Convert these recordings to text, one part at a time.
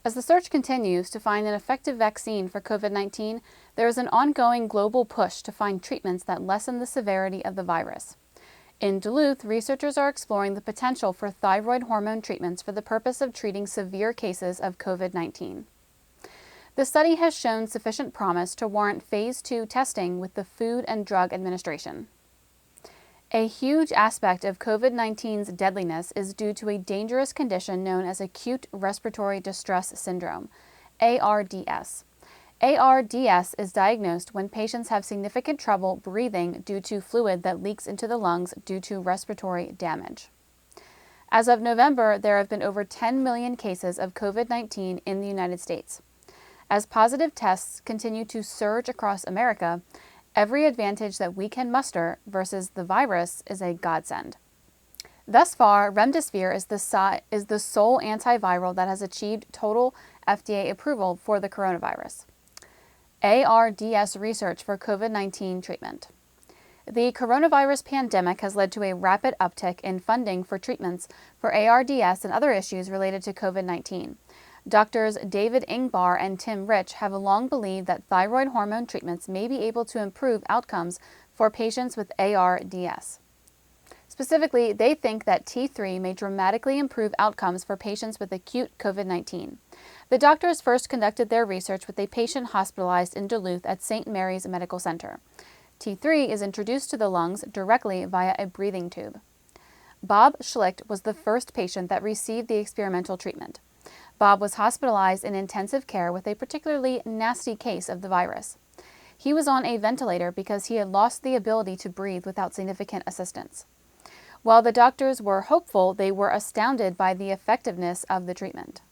As the search continues to find an effective vaccine for COVID-19, there is an ongoing global push to find treatments that lessen the severity of the virus. In Duluth, researchers are exploring the potential for thyroid hormone treatments for the purpose of treating severe cases of COVID-19. The study has shown sufficient promise to warrant Phase 2 testing with the Food and Drug Administration. A huge aspect of COVID-19's deadliness is due to a dangerous condition known as acute respiratory distress syndrome, ARDS. ARDS is diagnosed when patients have significant trouble breathing due to fluid that leaks into the lungs due to respiratory damage. As of November, there have been over 10 million cases of COVID-19 in the United States. As positive tests continue to surge across America, every advantage that we can muster versus the virus is a godsend. Thus far, remdesivir is the sole antiviral that has achieved total FDA approval for the coronavirus. ARDS research for COVID-19 treatment. The coronavirus pandemic has led to a rapid uptick in funding for treatments for ARDS and other issues related to COVID-19. Doctors David Ingbar and Tim Rich have long believed that thyroid hormone treatments may be able to improve outcomes for patients with ARDS. Specifically, they think that T3 may dramatically improve outcomes for patients with acute COVID-19. The doctors first conducted their research with a patient hospitalized in Duluth at St. Mary's Medical Center. T3 is introduced to the lungs directly via a breathing tube. Bob Schlicht was the first patient that received the experimental treatment. Bob was hospitalized in intensive care with a particularly nasty case of the virus. He was on a ventilator because he had lost the ability to breathe without significant assistance. While the doctors were hopeful, they were astounded by the effectiveness of the treatment.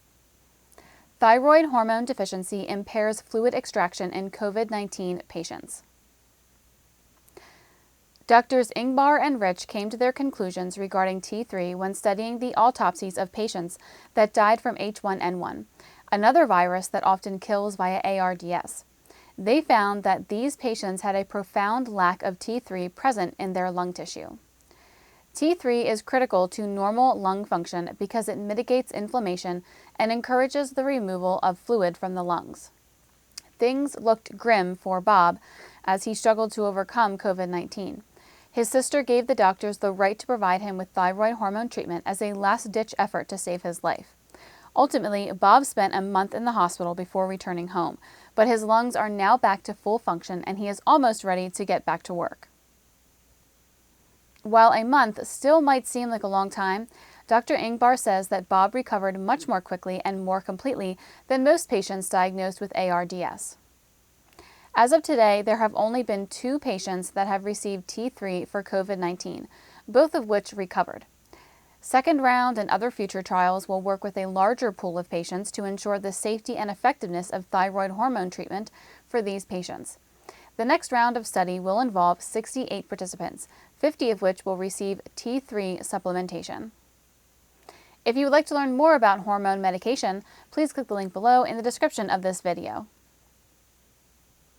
Thyroid hormone deficiency impairs fluid extraction in COVID-19 patients. Doctors Ingbar and Rich came to their conclusions regarding T3 when studying the autopsies of patients that died from H1N1, another virus that often kills via ARDS. They found that these patients had a profound lack of T3 present in their lung tissue. T3 is critical to normal lung function because it mitigates inflammation and encourages the removal of fluid from the lungs. Things looked grim for Bob as he struggled to overcome COVID-19. His sister gave the doctors the right to provide him with thyroid hormone treatment as a last-ditch effort to save his life. Ultimately, Bob spent a month in the hospital before returning home, but his lungs are now back to full function and he is almost ready to get back to work. While a month still might seem like a long time, Dr. Ingbar says that Bob recovered much more quickly and more completely than most patients diagnosed with ARDS. As of today, there have only been 2 patients that have received T3 for COVID-19, both of which recovered. Second round and other future trials will work with a larger pool of patients to ensure the safety and effectiveness of thyroid hormone treatment for these patients. The next round of study will involve 68 participants, 50 of which will receive T3 supplementation. If you would like to learn more about hormone medication, please click the link below in the description of this video.